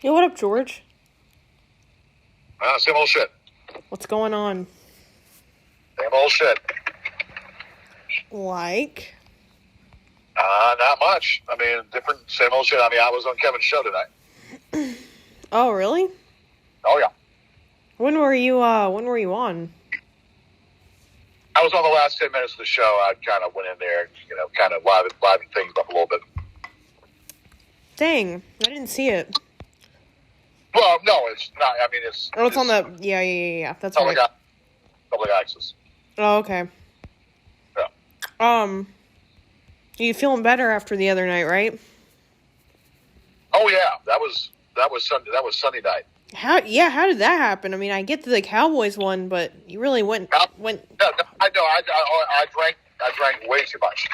Yo, what up, George? Same old shit. What's going on? Same old shit. Like? Not much. I mean, different, same old shit. I mean, I was on Kevin's show tonight. Oh, really? Oh, yeah. When were you on? I was on the last 10 minutes of the show. I kind of went in there and, kind of livened things up a little bit. Dang, I didn't see it. Well, no, it's not. I mean, it's... Oh, it's on the... Yeah. That's right. Public access. Oh, okay. Yeah. You feeling better after the other night, right? Oh, yeah. That was Sunday night. How did that happen? I mean, I get the Cowboys one, but you really went... No, I know. I drank way too much.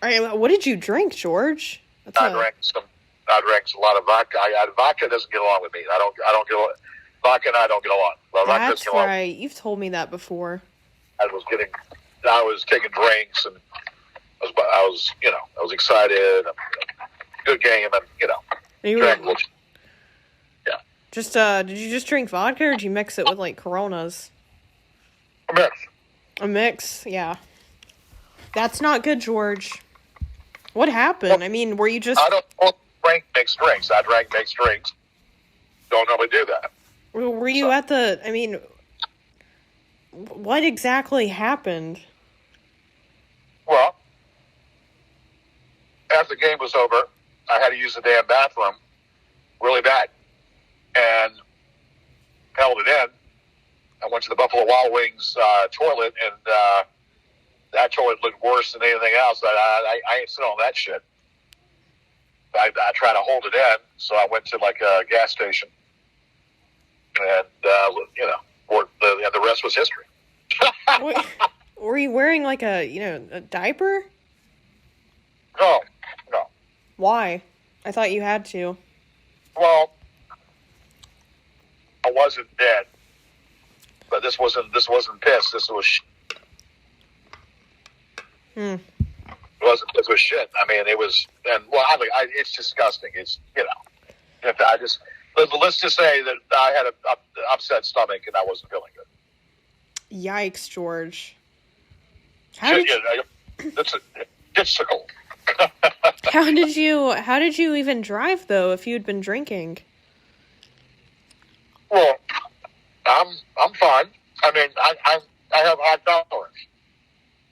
All right, what did you drink, George? I drank a lot of vodka. Vodka doesn't get along with me. I don't get along. Vodka and I don't get along. Well, that's right. You've told me that before. I was taking drinks and I was excited. Good game, and drank a little. Yeah. Just did you just drink vodka, or did you mix it with like Coronas? A mix. A mix, yeah. That's not good, George. What happened? Well, I mean, were you just... I don't drink mixed drinks. I drank mixed drinks. Don't normally do that. Were you at the... I mean, what exactly happened? Well, after the game was over, I had to use the damn bathroom really bad. And held it in. I went to the Buffalo Wild Wings toilet, and that toilet looked worse than anything else. I ain't sitting on that shit. I tried to hold it in, so I went to like a gas station, and the rest was history. Were you wearing like a diaper? No. Why? I thought you had to. Well, I wasn't dead, but this wasn't piss. This was. It wasn't. This was shit. I mean, it was, and well, it's disgusting. It's let's just say that I had an upset stomach and I wasn't feeling good. Yikes, George! That's a difficult. How did you even drive though if you'd been drinking? Well, I'm fine. I mean, I have high tolerance.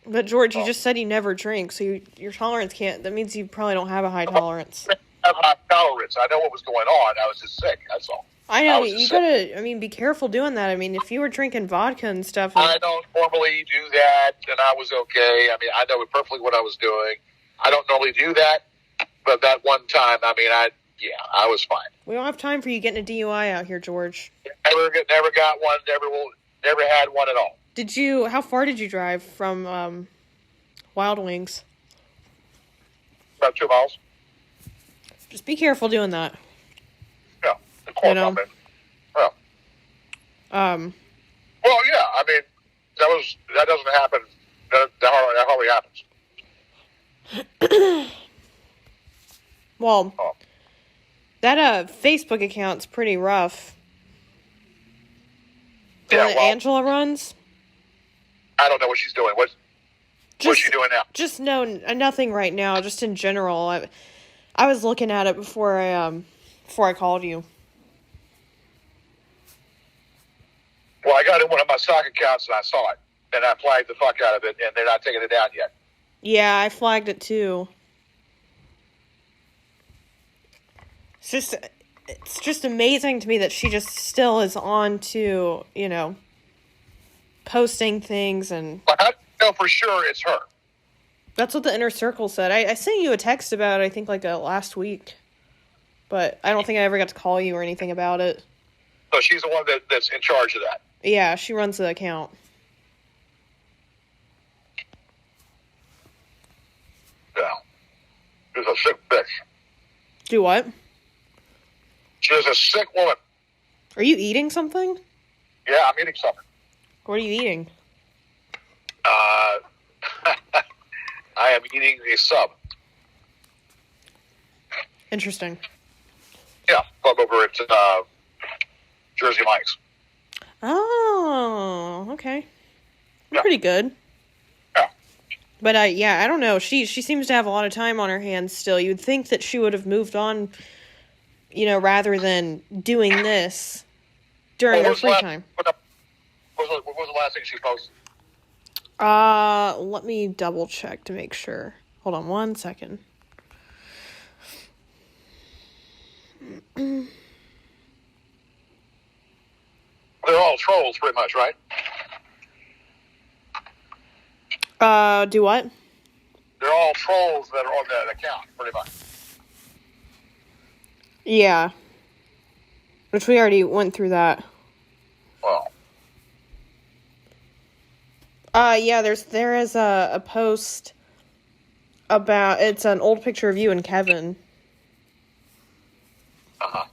But George, you just said you never drink, so your tolerance can't. That means you probably don't have a high tolerance. I have high tolerance. I know what was going on. I was just sick. That's all. I know. You gotta. I mean, be careful doing that. I mean, if you were drinking vodka and stuff. I don't normally do that, and I was okay. I mean, I know perfectly what I was doing. I don't normally do that, but that one time, I mean, I was fine. We don't have time for you getting a DUI out here, George. Never got one. Never had one at all. How far did you drive from Wild Wings? About 2 miles. Just be careful doing that. Yeah, of course. Yeah. Well, yeah. I mean, that doesn't happen. That hardly happens. Well, that Facebook account's pretty rough. The one that Angela runs. I don't know what she's doing. What's she doing now? Just nothing right now. Just in general, I was looking at it before I called you. Well, I got in one of my stock accounts and I saw it, and I flagged the fuck out of it, and they're not taking it down yet. Yeah, I flagged it too. It's just amazing to me that she just still is on to, posting things and... But I know for sure it's her. That's what the inner circle said. I sent you a text about it, I think, like last week. But I don't think I ever got to call you or anything about it. So she's the one that's in charge of that? Yeah, she runs the account. Yeah. She's a sick bitch. Do what? She's a sick woman. Are you eating something? Yeah, I'm eating something. What are you eating? I am eating a sub. Interesting. Yeah, club over at Jersey Mike's. Oh, okay. Yeah. Pretty good. Yeah. But yeah, I don't know. She seems to have a lot of time on her hands still. You'd think that she would have moved on, rather than doing this during her free time. What was the last thing she posted? Let me double check to make sure. Hold on 1 second. They're all trolls, pretty much, right? Do what? They're all trolls that are on that account, pretty much. Yeah. Which we already went through that. Well. Yeah, there is a post about, it's an old picture of you and Kevin. Uh-huh.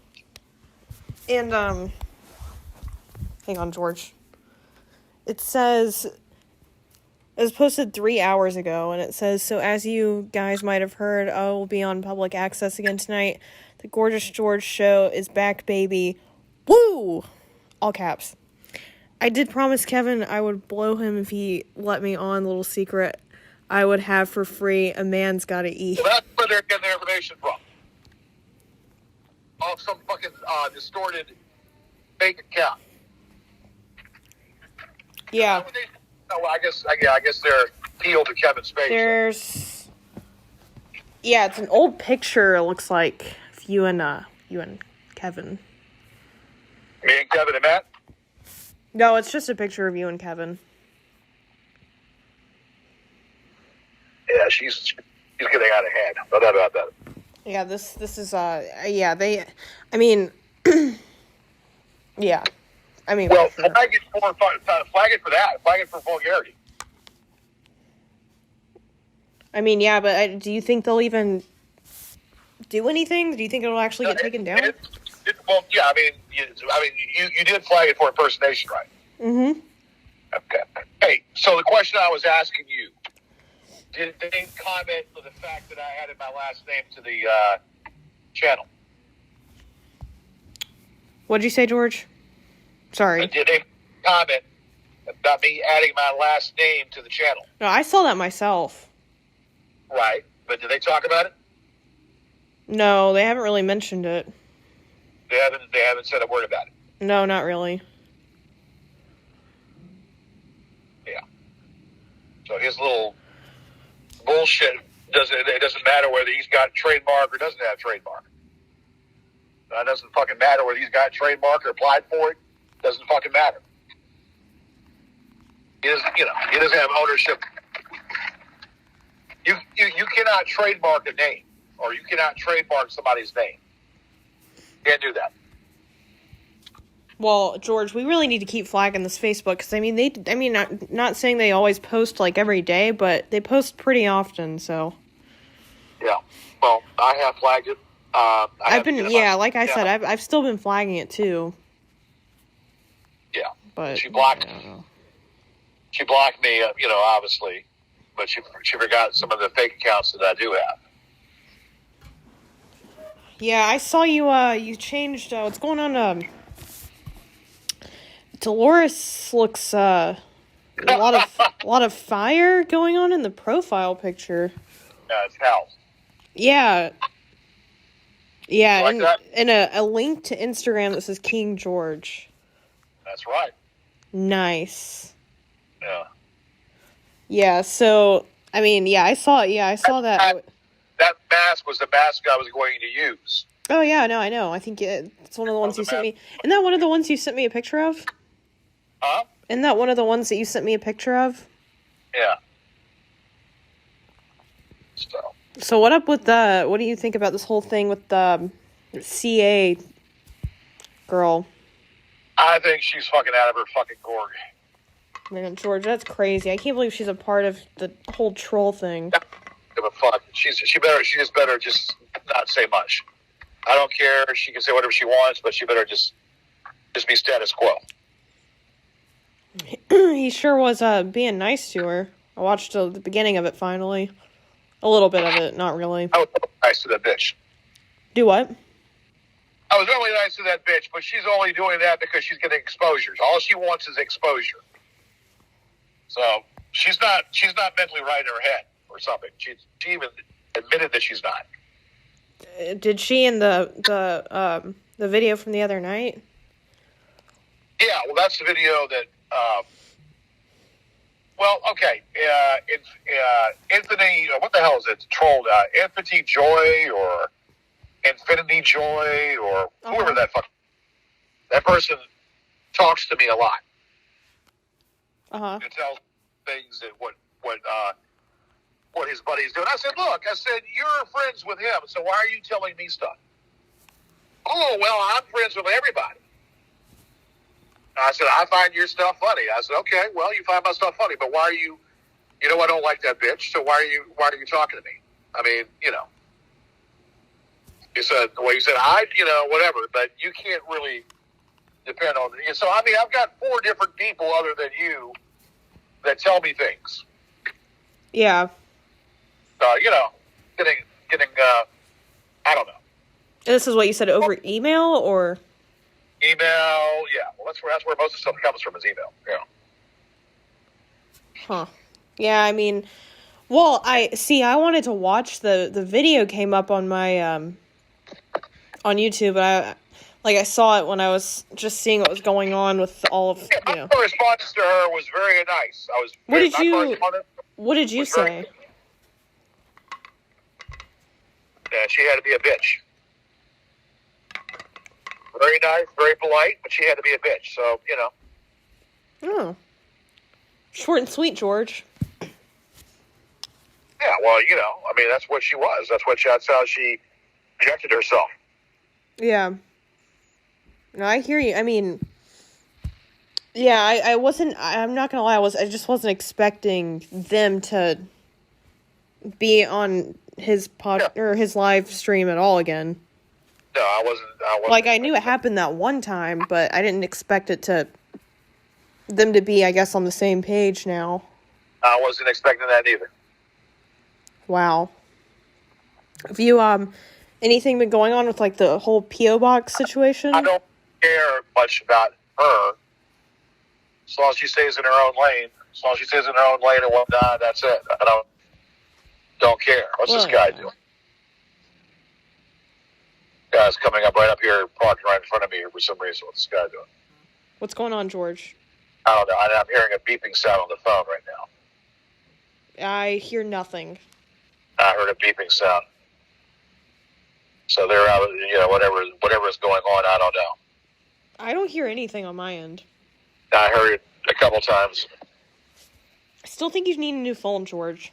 And, hang on, George. It says, it was posted 3 hours ago, and it says, so as you guys might have heard, I will be on public access again tonight. The Gorgeous George show is back, baby. Woo! All caps. I did promise Kevin I would blow him if he let me on. Little secret I would have for free. A man's gotta eat. Well, that's where they're getting their information from. Off some fucking distorted fake account. Yeah. I guess they're peeled to Kevin's face. Yeah, it's an old picture. It looks like you and Kevin. Me and Kevin and Matt. No, it's just a picture of you and Kevin. Yeah, she's getting out of hand. No doubt about that. Yeah, this is yeah, I mean yeah. I mean, well, flag it for that. Flag it for vulgarity. I mean, yeah, but do you think they'll even do anything? Do you think it'll actually get taken down? Well, yeah, I mean, you did flag it for impersonation, right? Mm-hmm. Okay. Hey, so the question I was asking you, did they comment on the fact that I added my last name to the channel? What'd you say, George? Sorry. Did they comment about me adding my last name to the channel? No, I saw that myself. Right, but did they talk about it? No, they haven't really mentioned it. They haven't said a word about it. No, not really. Yeah. So his little bullshit it doesn't matter whether he's got trademark or doesn't have trademark. It doesn't fucking matter whether he's got trademark or applied for it. Doesn't fucking matter. He doesn't have ownership. You cannot trademark a name, or you cannot trademark somebody's name. Can't do that. Well, George, we really need to keep flagging this Facebook because not saying they always post like every day, but they post pretty often. So yeah, well, I have flagged it. I said, I've still been flagging it too. Yeah, but she blocked me. Obviously, but she forgot some of the fake accounts that I do have. Yeah, I saw you. You changed. What's going on? Dolores looks a lot of fire going on in the profile picture. Yeah, it's house. Yeah. Yeah, like that? And a link to Instagram that says King George. That's right. Nice. Yeah. Yeah, so I saw that. That mask was the mask I was going to use. Oh yeah, no, I know. I think it's one of the ones you sent me. Isn't that one of the ones you sent me a picture of? Huh? Isn't that one of the ones that you sent me a picture of? Yeah. So what up with what do you think about this whole thing with the CA girl? I think she's fucking out of her fucking gourd. Man, George, that's crazy. I can't believe she's a part of the whole troll thing. Give a fuck. She just better just not say much. I don't care. She can say whatever she wants, but she better just be status quo. He sure was being nice to her. I watched the beginning of it finally. A little bit of it, not really. I was nice to that bitch. Do what? I was really nice to that bitch, but she's only doing that because she's getting exposures. All she wants is exposure. So she's not mentally right in her head or something. She even admitted that she's not. Did she in the video from the other night? Yeah, well, that's the video that. Well, okay. Anthony, what the hell is it? Trolled Infinity Joy or Infinity Joy or whoever that person talks to me a lot. And tells things that what his buddy's doing. I said, look, you're friends with him, so why are you telling me stuff? Oh, well, I'm friends with everybody. I said, I find your stuff funny. I said, okay, well, you find my stuff funny, but why are you, I don't like that bitch, so why are you talking to me? I mean, he said, whatever, but you can't really depend on it. So, I mean, I've got 4 different people other than you that tell me things. Yeah. Getting, I don't know. And this is what you said over email or? Email, yeah. Well, that's where most of the stuff comes from is email. Yeah. Huh. Yeah, I mean, well, I wanted to watch the video came up on my on YouTube, but I saw it when I was just seeing what was going on with all of my response to her was very nice. What did you say? Yeah, she had to be a bitch. Very nice, very polite, but she had to be a bitch. So, Oh. Short and sweet, George. Yeah, well, I mean, that's what she was. That's how she projected herself. Yeah. No, I hear you. I mean, yeah, I'm not gonna lie, I just wasn't expecting them to be on his or his live stream at all again. No, I wasn't. Like, I knew it happened that one time, but I didn't expect them to be, I guess, on the same page now. I wasn't expecting that either. Wow. Have you, anything been going on with, the whole P.O. Box situation? I don't care much about her. As long as she stays in her own lane. As long as she stays in her own lane and whatnot, that's it. I don't care. What's this guy doing? Guy's coming up right up here, parked right in front of me here for some reason. What's this guy doing? What's going on, George? I don't know. I'm hearing a beeping sound on the phone right now. I hear nothing. I heard a beeping sound. So they're out, whatever is going on, I don't know. I don't hear anything on my end. I heard it a couple times. I still think you need a new phone, George.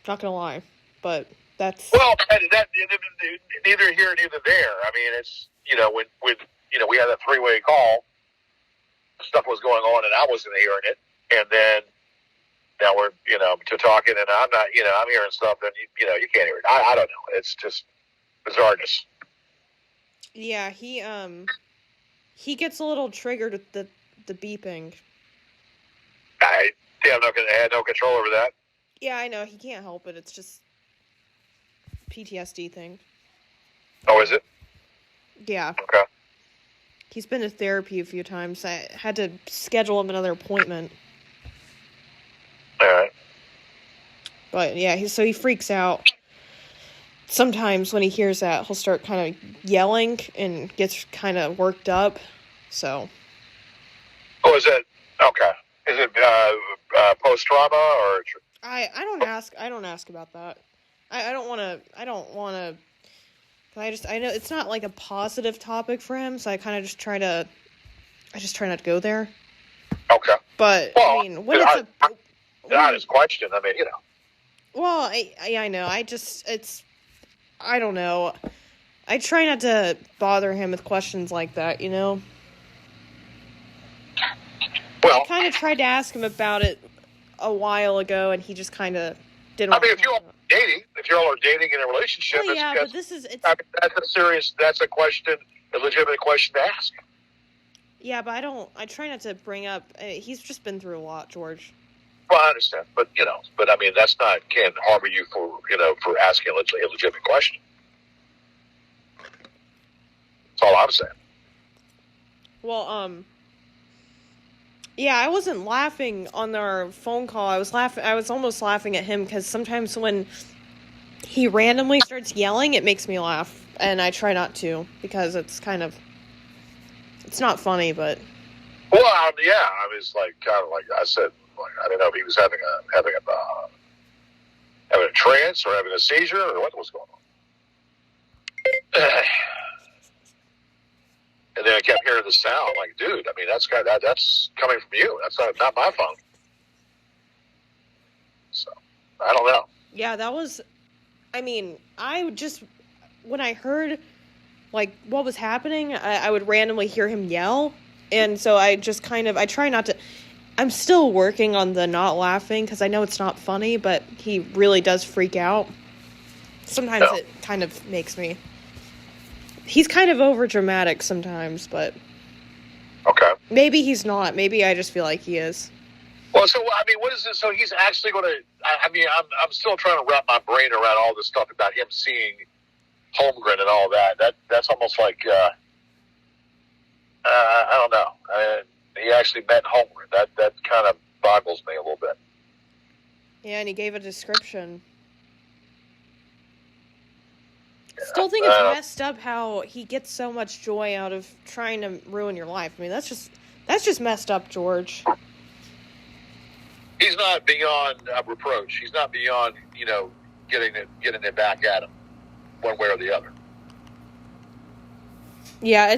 Not gonna lie, but that's... Well, that neither here, neither there. I mean, it's, when we had that 3-way call, stuff was going on and I wasn't hearing it. And then now we're, to talking and I'm not, I'm hearing stuff and, you can't hear it. I don't know. It's just bizarreness. Yeah, he gets a little triggered with the beeping. I had no control over that. Yeah, I know. He can't help it. It's just PTSD thing. Oh, is it? Yeah. Okay. He's been to therapy a few times. I had to schedule him another appointment. All right. But yeah, he freaks out. Sometimes when he hears that, he'll start kind of yelling and gets kind of worked up. So. Oh, is it? Okay. Is it post-trauma or? I don't ask about that. I don't want to. I know it's not like a positive topic for him, so I kind of just try not to go there. Okay. But well, I mean, when it's an honest question, I mean, Well, I know. I don't know. I try not to bother him with questions like that, Well, I kind of tried to ask him about it a while ago, and he just kind of didn't. I mean, if you all are dating in a relationship, well, yeah, but that's a question, a legitimate question to ask. Yeah, but I try not to bring up. He's just been through a lot, George. Well, I understand, but I mean, can't harbor you for asking a legitimate question. That's all I'm saying. Well, yeah, I wasn't laughing on our phone call. I was almost laughing at him because sometimes when he randomly starts yelling, it makes me laugh, and I try not to because it's not funny, but. Well, yeah, I mean, it's like kind of like I said. Like, I didn't know if he was having a trance or having a seizure or what was going on. And then I kept hearing the sound. Like, dude, I mean, that's coming from you. That's not my phone. So I don't know. Yeah, that was. I mean, when I heard like what was happening, I would randomly hear him yell, and so I try not to. I'm still working on the not laughing because I know it's not funny, but he really does freak out. Sometimes it kind of makes me. He's kind of over dramatic sometimes, but okay. Maybe he's not. Maybe I just feel like he is. Well, so I mean, what is this? So he's actually going to. I mean, I'm still trying to wrap my brain around all this stuff about him seeing Holmgren and all that. That's almost like I don't know. He actually met Holmgren. That kind of boggles me a little bit. Yeah, and he gave a description. Still think it's messed up how he gets so much joy out of trying to ruin your life. I mean, that's just messed up, George. He's not beyond reproach. He's not beyond, getting it back at him, one way or the other. Yeah,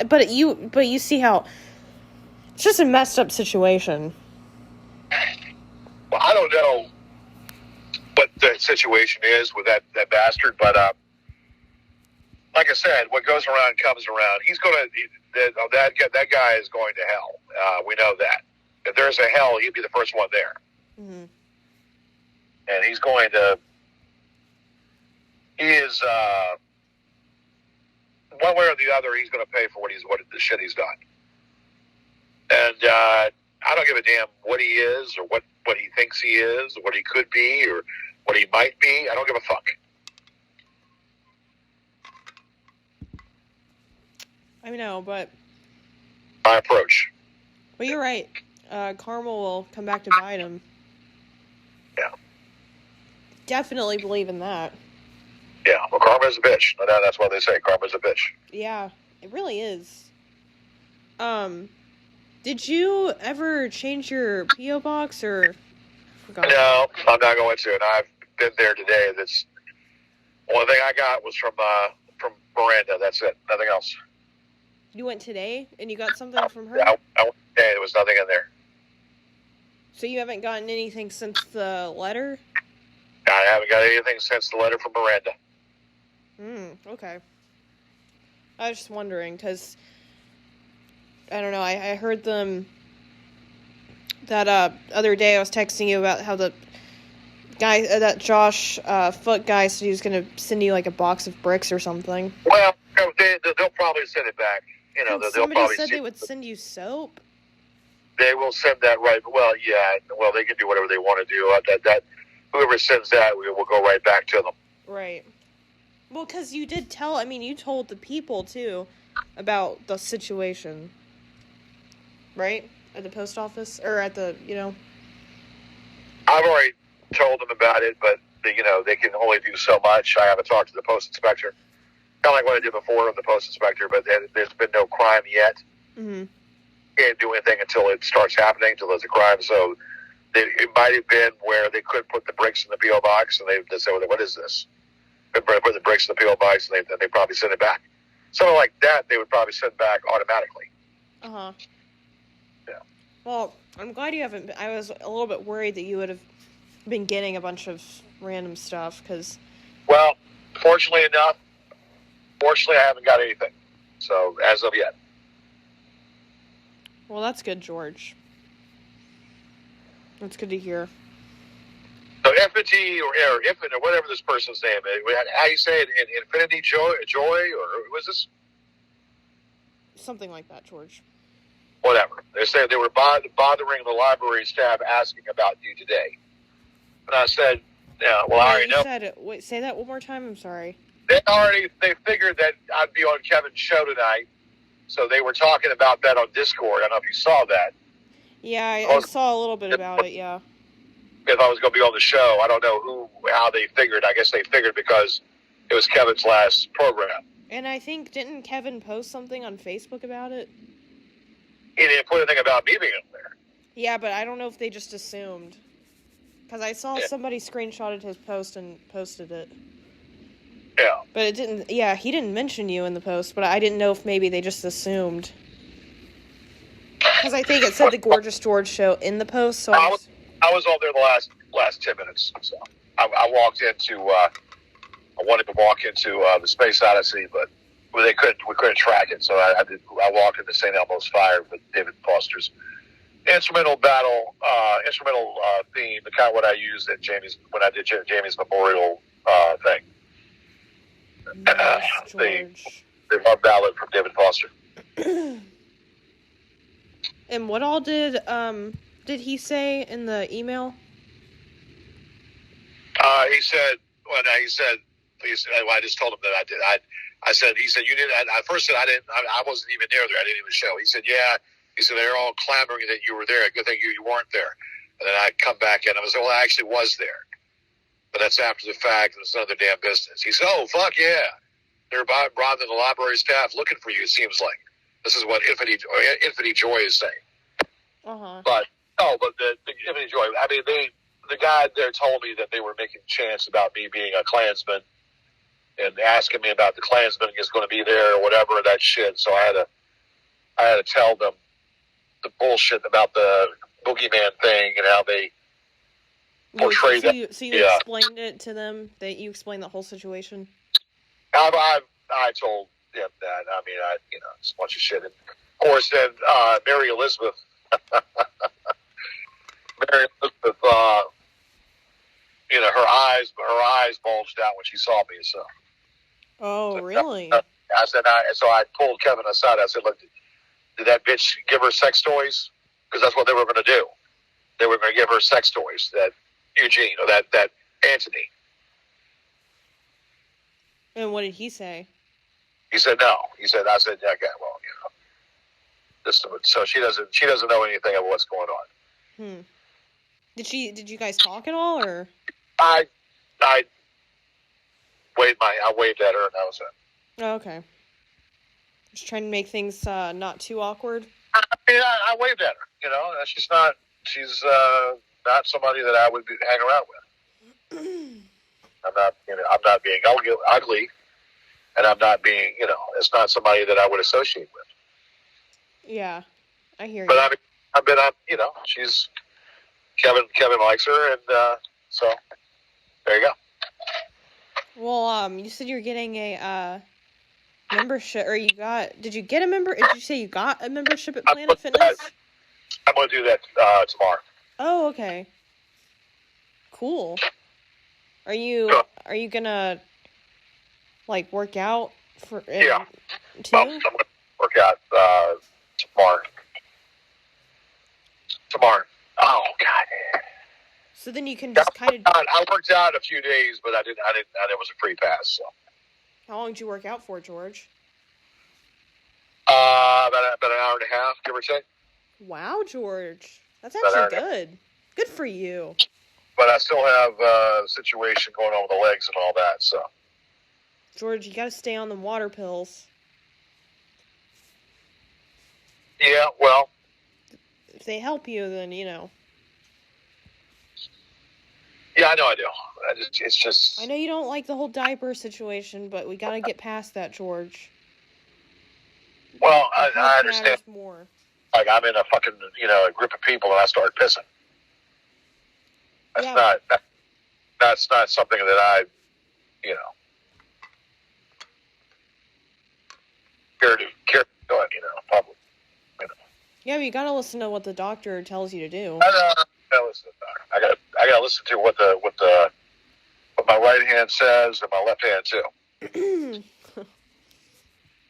but you see how it's just a messed up situation. Well, I don't know what the situation is with that bastard, but like I said, what goes around comes around. He's that guy is going to hell. We know that. If there's a hell, he'd be the first one there. Mm-hmm. And he's going to. He is one way or the other. He's going to pay for what the shit he's done. And I don't give a damn what he is or what he thinks he is or what he could be or what he might be. I don't give a fuck. I know, but my approach. Well, you're right. Karma will come back to bite him. Yeah. Definitely believe in that. Yeah, well, karma's a bitch. That's what they say. Karma's a bitch. Yeah, it really is. Did you ever change your P.O. box or? No, I'm not going to. And I've been there today. That's only thing I got was from Miranda. That's it. Nothing else. You went today and you got something from her? I went today. There was nothing in there. So you haven't gotten anything since the letter? I haven't got anything since the letter from Miranda. Okay. I was just wondering, because, I don't know, I heard them, that other day I was texting you about how the guy, that Josh Foot guy said he was going to send you, like, a box of bricks or something. Well, they'll probably send it back. Somebody said they would send you soap? They will send that right. Well, yeah. Well, they can do whatever they want to do. That whoever sends that, will go right back to them. Right. Well, because you did you told the people, too, about the situation. Right? At the post office? Or at the, I've already told them about it, but, they can only do so much. I haven't talked to the post inspector. Kind of like what I did before with the post inspector, but there's been no crime yet. Mm-hmm. Can't do anything until it starts happening, until there's a crime. So it might have been where they couldn't put the bricks in the P.O. box, and they say, what is this? They put the bricks in the P.O. box, and they probably send it back. Something like that, they would probably send back automatically. Uh-huh. Yeah. Well, I'm glad you haven't. I was a little bit worried that you would have been getting a bunch of random stuff, because... Well, fortunately, I haven't got anything. So, as of yet. Well, that's good, George. That's good to hear. So, Infinity or Infinite, or whatever this person's name is, how you say it, Infinity Joy, or was this? Something like that, George. Whatever. They said they were bothering the library staff asking about you today. And I said, yeah, well, I already know. Wait, say that one more time. I'm sorry. They figured that I'd be on Kevin's show tonight, so they were talking about that on Discord. I don't know if you saw that. Yeah, I saw a little bit about it, yeah. If I was going to be on the show, I don't know how they figured. I guess they figured because it was Kevin's last program. And I think, didn't Kevin post something on Facebook about it? He didn't put anything about me being there. Yeah, but I don't know if they just assumed. Because I saw somebody screenshotted his post and posted it. Yeah. But it didn't, he didn't mention you in the post, but I didn't know if maybe they just assumed. Because I think it said the Gorgeous George show in the post, so I was on there the last 10 minutes. So I walked into, I wanted to walk into the Space Odyssey, but we couldn't track it, so I walked into St. Elmo's Fire with David Foster's instrumental theme, the kind of what I used at when I did Jamie's memorial thing. Nice, the love ballad from David Foster. And what all did he say in the email? He said, I just told him that I did. He said, you didn't, I first said I wasn't even there. I didn't even show. He said, yeah. He said, they're all clamoring that you were there. Good thing you weren't there. And then I come back in. I was like, well, I actually was there. But that's after the fact, and it's none of their damn business. He said, oh, fuck yeah. They're brought in the library staff looking for you, it seems like. This is what Infinity Joy is saying. Uh-huh. But the Infinity Joy, I mean, the guy there told me that they were making chants about me being a Klansman and asking me about the Klansman is going to be there or whatever, that shit. So I had to tell them the bullshit about the boogeyman thing and how they portray that. So you explained it to them? That you explained the whole situation? I told them that. I mean, it's a bunch of shit. And of course, then Mary Elizabeth, her eyes bulged out when she saw me. So. Oh, really? So I pulled Kevin aside. I said, look, did that bitch give her sex toys? Because that's what they were going to do. They were going to give her sex toys, that Eugene, or that Anthony. And what did he say? He said no. I said, yeah, okay, well, so she doesn't know anything of what's going on. Did you guys talk at all, or? I waved at her, and that was it. Oh, okay. Just trying to make things not too awkward. I waved at her. She's not somebody that I would hang around with. I'm not being ugly, and I'm not being, it's not somebody that I would associate with. Yeah, I hear you. But she's Kevin likes her, and so there you go. Well, you said you're getting a membership, or did you get a member? Did you say you got a membership at Planet Fitness? I'm going to do that tomorrow. Oh, okay. Cool. Are you gonna work out for too? Well, I'm gonna work out tomorrow. Oh God. So then you can just kind of. I worked out a few days, but I didn't. It was a free pass. So. How long did you work out for, George? About an hour and a half, give or take. Wow, George, that's actually good. Good for you. But I still have a situation going on with the legs and all that. So. George, you got to stay on the water pills. Yeah, well. If they help you, then Yeah, I know I do. It's just. I know you don't like the whole diaper situation, but we got to get past that, George. Well, I understand. More. Like I'm in a fucking a group of people and I start pissing. That's not something that I care to do in public. Yeah, but you gotta listen to what the doctor tells you to do. I gotta listen to the doctor. I gotta listen to what my right hand says and my left hand too.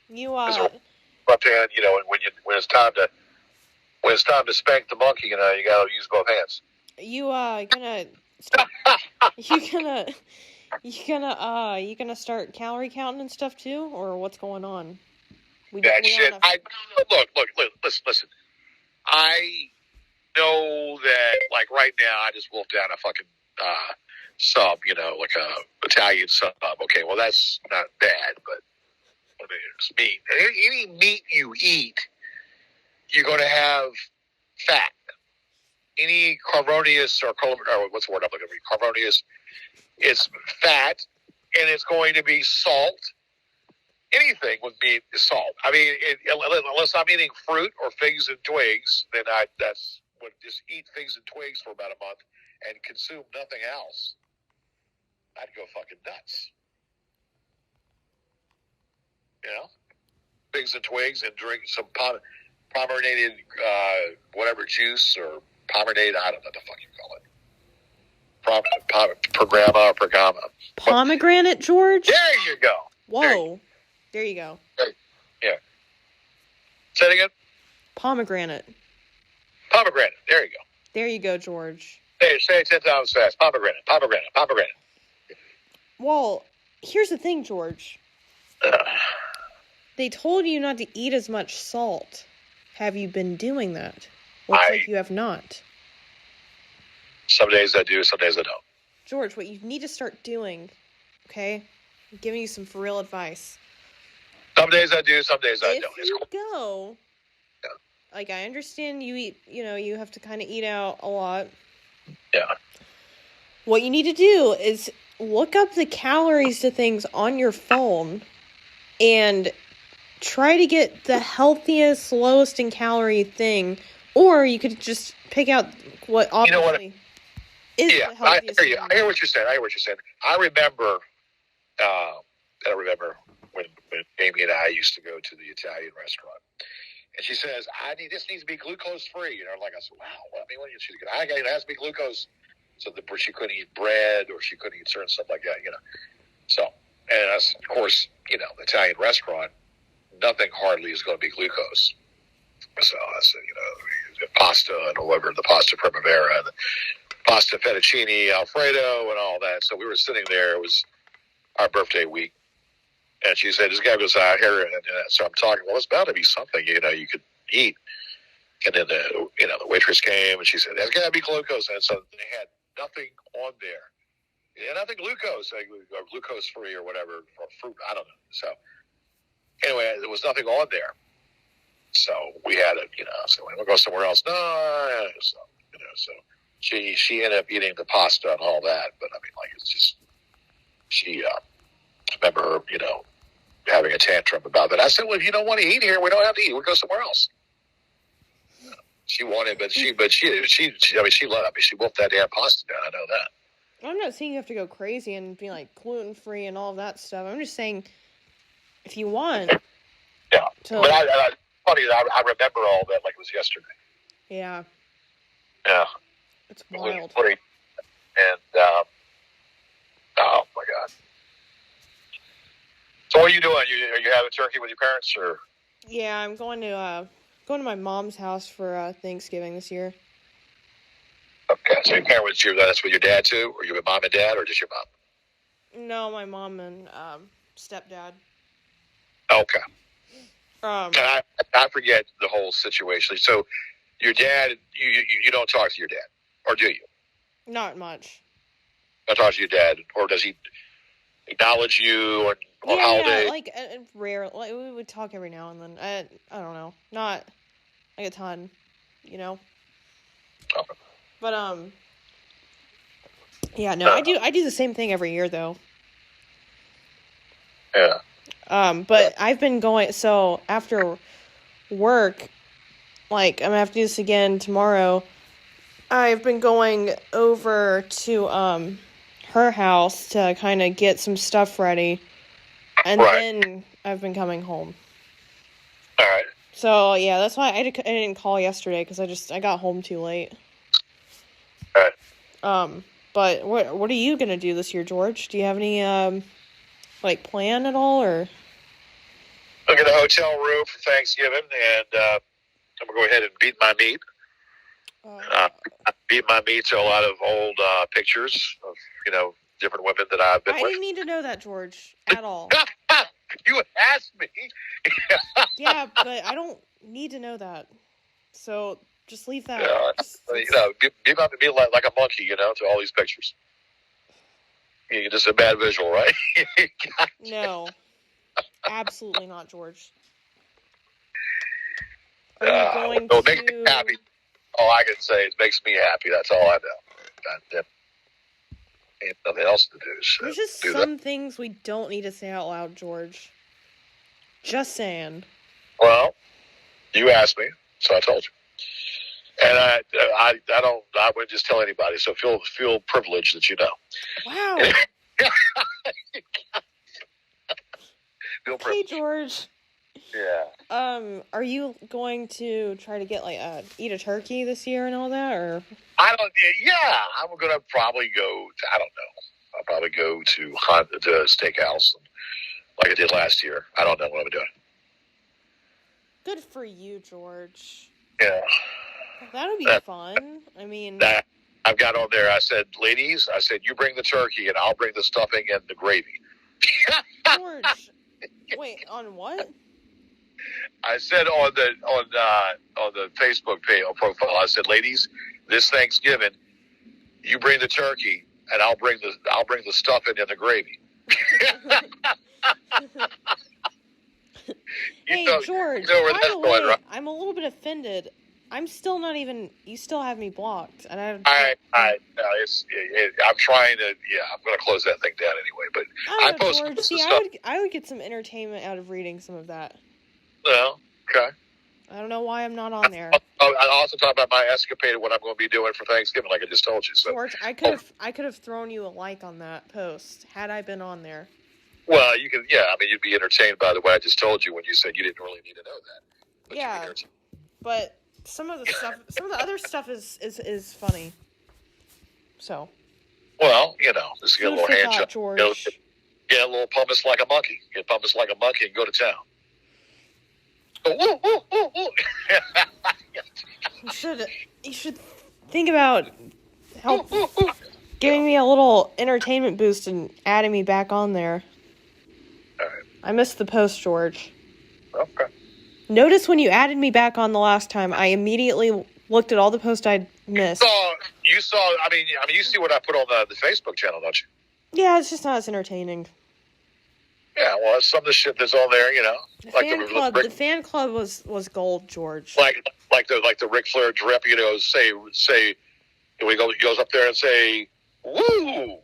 You left hand, when it's time to spank the monkey, you gotta use both hands. You You gonna start calorie counting and stuff too, or what's going on? That shit. Look, listen. I know that, like, right now, I just wolfed down a fucking sub, like a Italian sub. Okay, well, that's not bad, but I mean, it's meat. Any meat you eat, you're going to have fat. Any carbonaceous or what's the word I'm looking for? Carbonaceous, it's fat, and it's going to be salt. Anything with meat is salt. I mean, unless I'm eating fruit or figs and twigs, then that's would just eat figs and twigs for about a month and consume nothing else. I'd go fucking nuts. Figs and twigs, and drink some pomeranated whatever juice or pomerade. I don't know what the fuck you call it. Pergama. Pomegranate, George? There you go. Whoa. There you go. Yeah. Say it again? Pomegranate. There you go. There you go, George. Hey, say it 10 times fast. Pomegranate. Well, here's the thing, George. They told you not to eat as much salt. Have you been doing that? Looks like you have not. Some days I do, some days I don't. George, what you need to start doing, okay? I'm giving you some for real advice. Some days I do, some days I don't. If you go, like, I understand you eat, you have to kind of eat out a lot. Yeah. What you need to do is look up the calories to things on your phone and try to get the healthiest, lowest in calorie thing. Or you could just pick out what obviously is the healthiest. I hear what you're saying. I remember when Amy and I used to go to the Italian restaurant. And she says, this needs to be glucose free. Like I said, wow. Well, I mean, what do you she's it has to be glucose. So she couldn't eat bread or she couldn't eat certain stuff like that, So, and that's, of course, the Italian restaurant, nothing hardly is going to be glucose. So I said, the pasta and whatever, the pasta primavera, and the pasta fettuccine Alfredo and all that. So we were sitting there. It was our birthday week. And she said, this guy goes out here. And so I'm talking, well, it's bound to be something, you could eat. And then the waitress came and she said, there's got to be glucose. And so they had nothing on there. Yeah, nothing glucose, or glucose free or whatever, or fruit. I don't know. So anyway, there was nothing on there. So we had to, so we'll go somewhere else. No, so she ended up eating the pasta and all that. But I mean, like, it's just, she, I remember her, having a tantrum about that. I said, well, if you don't want to eat here, we don't have to eat. We'll go somewhere else. She wanted, but she loved. She wolfed that damn pasta down. I know that. I'm not saying you have to go crazy and be like gluten free and all that stuff. I'm just saying, if you want. Yeah, but funny that I remember all that like it was yesterday. Yeah. Yeah. It's wild. And oh my God. So what are you doing? Are you having turkey with your parents, or? Yeah, I'm going to my mom's house for Thanksgiving this year. Okay, so your parents, that's with your dad too, or you with mom and dad, or just your mom? No, my mom and stepdad. Okay. And I forget the whole situation. So your dad, you don't talk to your dad, or do you? Not much. Not talk to your dad, or does he acknowledge you on holidays? Yeah, like rare. Like, we would talk every now and then. I don't know, not like a ton, Okay. But yeah, no, I do the same thing every year though. Yeah. But I've been going, so after work, like, I'm gonna have to do this again tomorrow. I've been going over to her house to kind of get some stuff ready, and then I've been coming home. All right. So yeah, that's why I didn't call yesterday, because I got home too late. All right. But what are you gonna do this year, George? Do you have any like plan at all, or? Look at a hotel room for Thanksgiving, and I'm gonna go ahead and beat my meat. Beat my meat to a lot of old pictures of different women that I've been I with. didn't need to know that, George, at all. You asked me. Yeah, but I don't need to know that. So just leave that. Be like a monkey, to all these pictures. You're just a bad visual, right? No, absolutely not, George. Are you going it makes me happy. All I can say is it makes me happy. That's all I know. Ain't nothing else to do. So there's just some things we don't need to say out loud, George. Just saying. Well, you asked me, so I told you. And I wouldn't just tell anybody. So feel privileged that you know. Wow. Okay, George. Yeah. Are you going to try to get eat a turkey this year and all that, or? I don't. Yeah, I'm gonna probably go. I don't know. I'll probably go to a steakhouse like I did last year. I don't know what I'm doing. Good for you, George. Yeah. That would be fun. I mean, I've got on there. I said, ladies, you bring the turkey and I'll bring the stuffing and the gravy. George, wait, on what? I said on the Facebook page or profile, I said, ladies, this Thanksgiving, you bring the turkey and I'll bring the stuffing and the gravy. Hey, George, by the way, right? I'm a little bit offended. I'm still not even. You still have me blocked, and I'm trying to. Yeah, I'm going to close that thing down anyway. But I post George, see, stuff. I would get some entertainment out of reading some of that. Well, okay. I don't know why I'm not on there. I also talk about my escapade and what I'm going to be doing for Thanksgiving, like I just told you. So, George, I could have thrown you a like on that post had I been on there. Well, you can. Yeah, I mean, you'd be entertained by the way I just told you when you said you didn't really need to know that. But yeah, but some of the other stuff is funny. So. Well, just get a little hand job. George. Get a little pumice like a monkey. Get pumice like a monkey and go to town. You should think about giving me a little entertainment boost and adding me back on there. All right. I missed the post, George. Okay. Notice when you added me back on the last time, I immediately looked at all the posts I'd missed. You saw. I mean, you see what I put on the Facebook channel, don't you? Yeah, it's just not as entertaining. Yeah, well, some of the shit that's on there, The fan club was gold, George. Like the Ric Flair drip, say he goes up there and say, "Woo,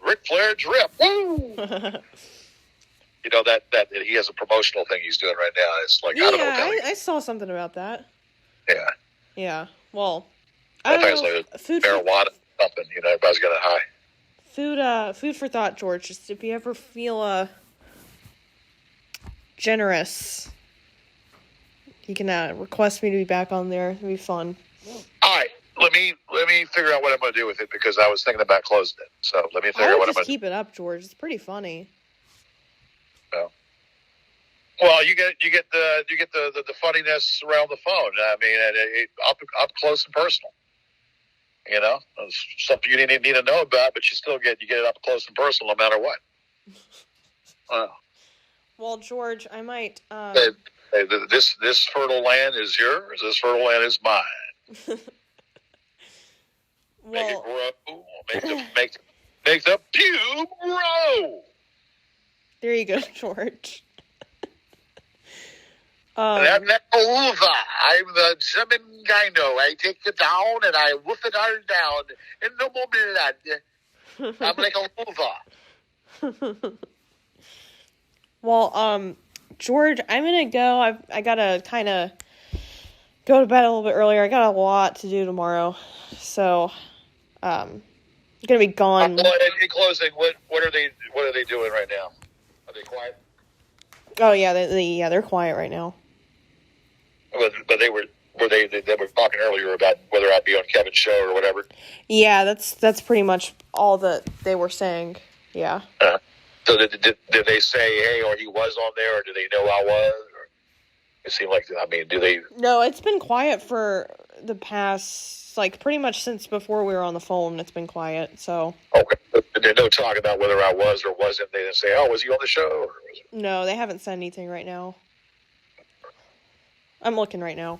Ric Flair drip, woo." that he has a promotional thing he's doing right now. It's like, I don't know. I saw something about that. Yeah. Yeah. Well, I don't know. Like food marijuana, something. Everybody's got a high. Food for thought, George. Just if you ever feel generous, you can request me to be back on there. It'll be fun. All right. Let me figure out what I'm going to do with it because I was thinking about closing it. So let me figure out what I'm going to do. Just keep it up, George. It's pretty funny. Well, you get the funniness around the phone. I mean, up close and personal. It's something you didn't need to know about, but you still get it up close and personal no matter what. Well, George, I might. This fertile land is yours. This fertile land is mine. Make it grow. Make the pube grow. There you go, George. I'm not over. I'm the German gyno. I take it down and I woof it all down. And no more blood. I'm like a hoover. Well, George, I'm gonna go. I gotta kind of go to bed a little bit earlier. I got a lot to do tomorrow, so I'm gonna be gone. In closing, what are they doing right now? Are they quiet? Oh yeah, they're quiet right now. But they were talking earlier about whether I'd be on Kevin's show or whatever. Yeah, that's pretty much all that they were saying. Yeah. So did they say, hey, or he was on there, or do they know I was? Or it seemed like, do they? No, it's been quiet for the past like pretty much since before we were on the phone. It's been quiet. So Okay. There's no talk about whether I was or wasn't. They didn't say, "Oh, was he on the show?" Or was it... No, they haven't said anything right now. I'm looking right now.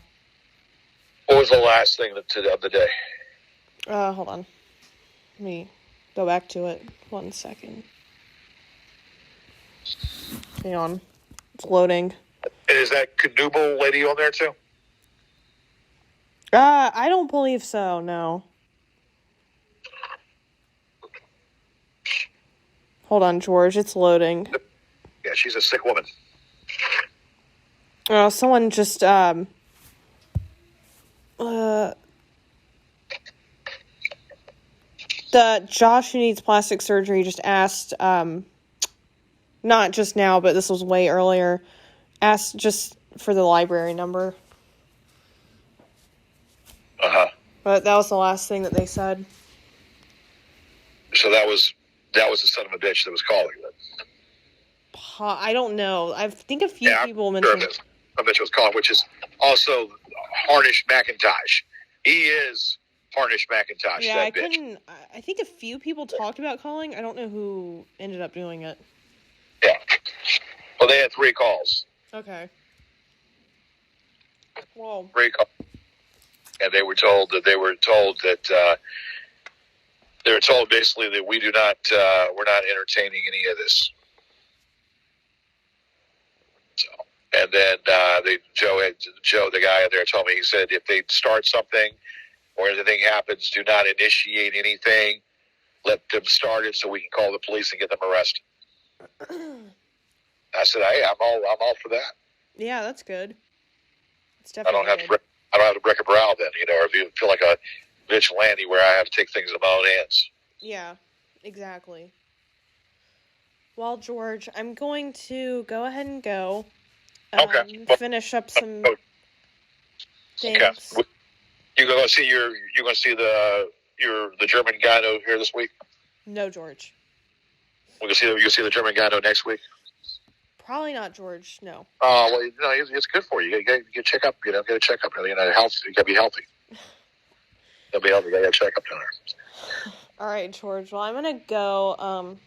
What was the last thing of the day? Hold on. Let me go back to it. 1 second. Hang on. It's loading. And is that Knubel lady on there too? I don't believe so, no. Hold on, George. It's loading. Yeah, she's a sick woman. Someone just, the Josh who needs plastic surgery just asked, not just now, but this was way earlier, asked just for the library number. Uh-huh. But that was the last thing that they said. So that was the son of a bitch that was calling them. I don't know. I think a few people mentioned... Sure I bet you was calling, which is also Harnish McIntosh. He is Harnish McIntosh. Yeah, that bitch. I think a few people talked about calling. I don't know who ended up doing it. Yeah. Well, they had 3 calls. Okay. Whoa. 3 calls. And they were told basically that we're not entertaining any of this. So, and then Joe, the guy out there, told me, he said, if they start something or anything happens, do not initiate anything. Let them start it so we can call the police and get them arrested. I said, hey, I'm all for that. Yeah, that's good. It's definitely I don't have to break a brow then, or if you feel like a vigilante where I have to take things in my own hands. Yeah, exactly. Well, George, I'm going to go ahead and go. Okay. Finish up some things. Okay. You going to see the German gyno here this week? No, George. You'll see the German gyno next week? Probably not, George. No. Oh, well, it's good for you. You get check up. Get a checkup. Health. You got to be healthy. You'll be healthy. You got to check up down there. All right, George. Well, I'm gonna go.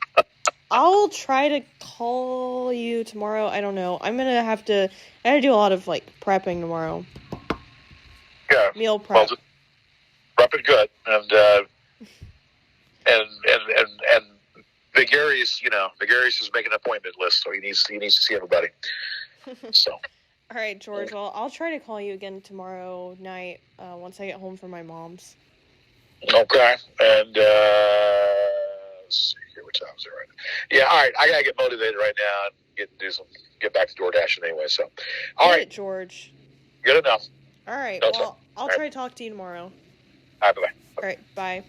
I'll try to call you tomorrow. I don't know. I gotta do a lot of prepping tomorrow. Yeah. Meal prep. Well, prep it good, and Vigarius, Vigarius is making an appointment list, so he needs to see everybody. So. All right, George. Well, I'll try to call you again tomorrow night once I get home from my mom's. Okay, and let's see here, what time is it right now? Yeah, all right. I gotta get motivated right now and get back to DoorDash anyway. So, all right, George. Good enough. All right. Well, I'll try to talk to you tomorrow. All right, bye. All right, bye.